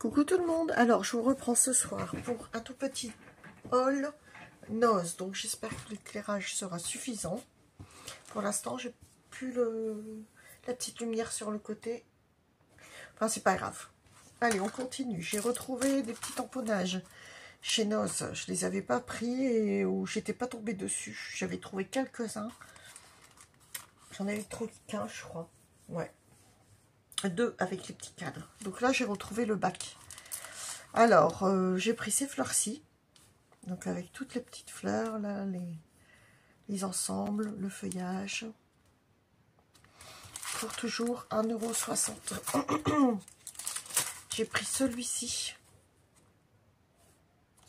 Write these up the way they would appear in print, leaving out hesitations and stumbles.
Coucou tout le monde, alors je vous reprends ce soir pour un tout petit haul noz, donc j'espère que l'éclairage sera suffisant. Pour l'instant j'ai plus la petite lumière sur le côté, enfin c'est pas grave. Allez, on continue. J'ai retrouvé des petits tamponnages chez Noz, je les avais pas pris et où j'étais pas tombée dessus. J'avais trouvé quelques-uns, j'en avais trouvé qu'un je crois, ouais. 2 avec les petits cadres. Donc là j'ai retrouvé le bac. Alors j'ai pris ces fleurs-ci, donc avec toutes les petites fleurs là, les ensembles, le feuillage, pour toujours 1,60 €. J'ai pris celui-ci,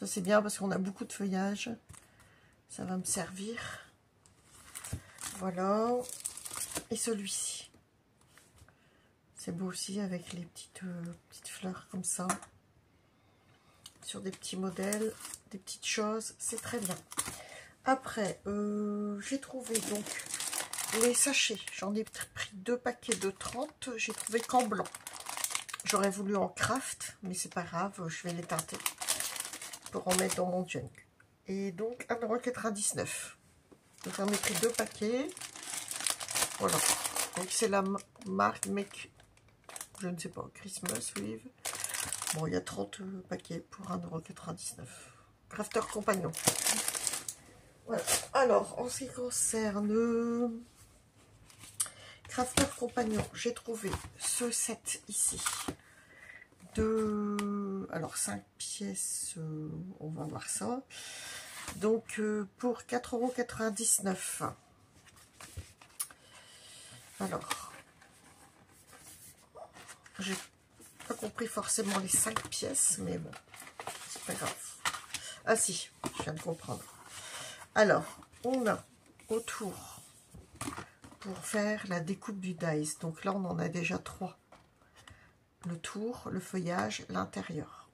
ça c'est bien parce qu'on a beaucoup de feuillage, ça va me servir. Voilà, et celui-ci c'est beau aussi avec les petites fleurs comme ça, sur des petits modèles, des petites choses, c'est très bien. Après, j'ai trouvé donc les sachets. J'en ai pris 2 paquets de 30. J'ai trouvé qu'en blanc. J'aurais voulu en craft, mais c'est pas grave, je vais les teinter pour en mettre dans mon junk. Et donc 1,99 €. Donc j'en ai pris 2 paquets. Voilà. Donc c'est la marque Make, je ne sais pas, Christmas With. Bon, il y a 30 paquets pour 1,99 €. Crafter Compagnon. Voilà. Alors, en ce qui concerne Crafter Compagnon, j'ai trouvé ce set ici de, alors 5 pièces, on va voir ça. Donc pour 4,99 €. Alors, j'ai pas compris forcément les 5 pièces, mais bon, c'est pas grave. Ah si, je viens de comprendre. Alors, on a autour pour faire la découpe du dies. Donc là, on en a déjà 3. Le tour, le feuillage, l'intérieur.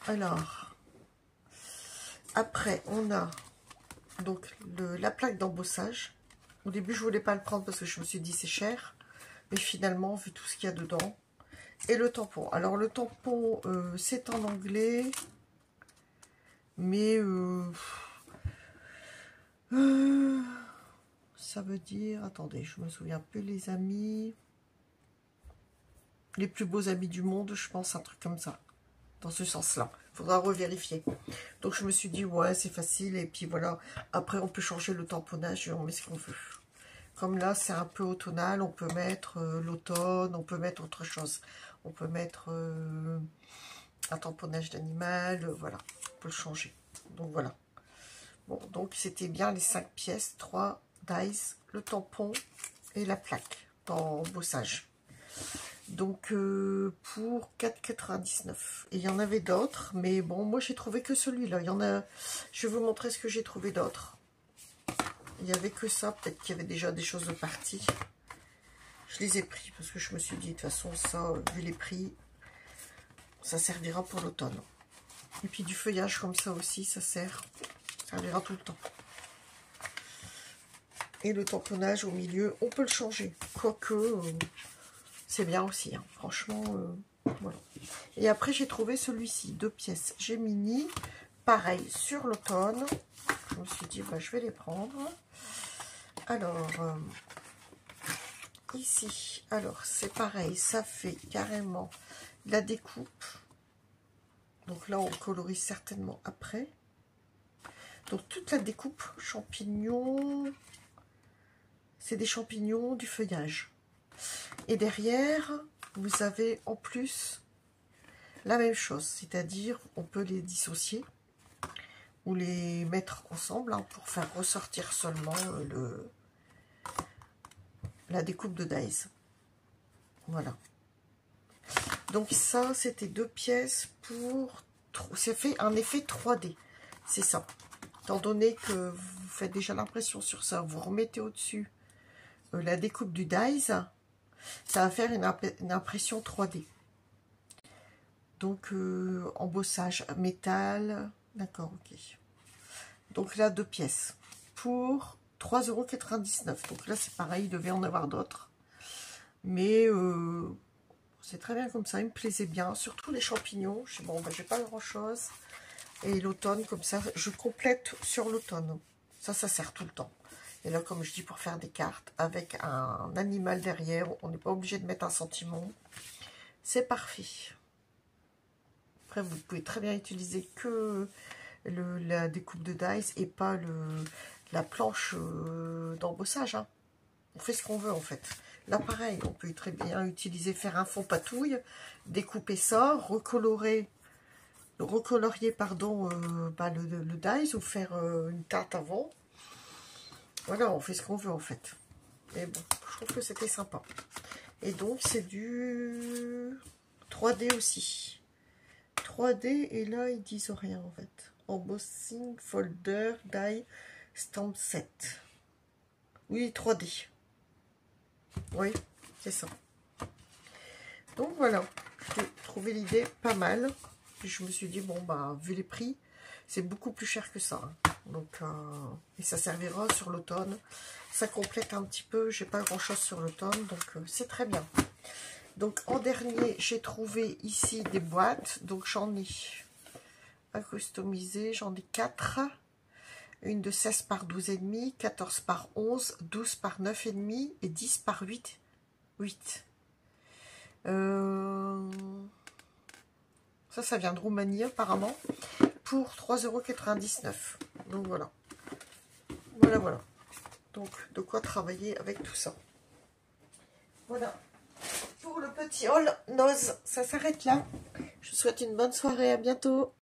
Alors, après, on a donc la plaque d'embossage. Au début, je voulais pas le prendre parce que je me suis dit c'est cher. Mais finalement, vu tout ce qu'il y a dedans. Et le tampon. Alors, le tampon, c'est en anglais. Mais ça veut dire, attendez, je me souviens plus, les amis, les plus beaux amis du monde, je pense, un truc comme ça, dans ce sens-là. Il faudra revérifier. Donc je me suis dit, ouais, c'est facile, et puis voilà, après on peut changer le tamponnage et on met ce qu'on veut. Comme là, c'est un peu automnal, on peut mettre l'automne, on peut mettre autre chose. On peut mettre un tamponnage d'animal, voilà, on peut le changer. Donc voilà. Bon, donc c'était bien les 5 pièces, 3 dies, le tampon et la plaque d'embossage. Donc pour 4,99 €. Et il y en avait d'autres, mais bon, moi j'ai trouvé que celui-là. Il y en a. Je vais vous montrer ce que j'ai trouvé d'autres. Il n'y avait que ça, peut-être qu'il y avait déjà des choses de partie. Je les ai pris parce que je me suis dit, de toute façon, ça, vu les prix, ça servira pour l'automne. Et puis du feuillage comme ça aussi, ça servira tout le temps. Et le tamponnage au milieu, on peut le changer. Quoique, c'est bien aussi, hein. Franchement, voilà. Et après, j'ai trouvé celui-ci, 2 pièces Gemini. Pareil, sur l'automne. Je me suis dit, bah, je vais les prendre. Alors, ici, alors c'est pareil, ça fait carrément la découpe. Donc là, on colorise certainement après. Donc toute la découpe champignons, c'est des champignons, du feuillage. Et derrière, vous avez en plus la même chose, c'est-à-dire on peut les dissocier ou les mettre ensemble, hein, pour faire ressortir seulement la découpe de dies. Voilà. Donc ça, c'était 2 pièces pour... C'est fait un effet 3D, c'est ça. Étant donné que vous faites déjà l'impression sur ça, vous remettez au-dessus la découpe du dies, ça va faire une impression 3D. Donc, embossage métal, d'accord, ok. Donc là, 2 pièces pour 3,99 €. Donc là, c'est pareil, il devait en avoir d'autres. Mais C'est très bien comme ça, il me plaisait bien. Surtout les champignons. Je dis, bon, ben, j'ai pas grand-chose. Et l'automne, comme ça, je complète sur l'automne. Ça sert tout le temps. Et là, comme je dis, pour faire des cartes avec un animal derrière, on n'est pas obligé de mettre un sentiment. C'est parfait. Après, vous pouvez très bien utiliser que la découpe de dice et pas la planche d'embossage. Hein. On fait ce qu'on veut, en fait. Là, pareil, on peut très bien utiliser, faire un fond patouille, découper ça, recolorier pardon, le dice ou faire une tarte avant. Voilà, on fait ce qu'on veut en fait. Mais bon, je trouve que c'était sympa. Et donc c'est du 3D aussi. 3D et là ils disent rien en fait. Embossing, folder, die, stamp set. Oui, 3D. Oui, c'est ça. Donc voilà, j'ai trouvé l'idée pas mal. Puis je me suis dit, bon, bah, vu les prix, c'est beaucoup plus cher que ça. Hein. Donc, et ça servira sur l'automne. Ça complète un petit peu. J'ai pas grand-chose sur l'automne, donc c'est très bien. Donc, en dernier, j'ai trouvé ici des boîtes. Donc, j'en ai à customiser. J'en ai 4. Une de 16 par 12,5, 14 par 11, 12 par 9,5 et 10 par 8. 8. Ça vient de Roumanie apparemment, pour 3,99 €. Donc voilà. Voilà. Donc de quoi travailler avec tout ça. Voilà. Pour le petit haul Noz, ça s'arrête là. Je vous souhaite une bonne soirée, à bientôt.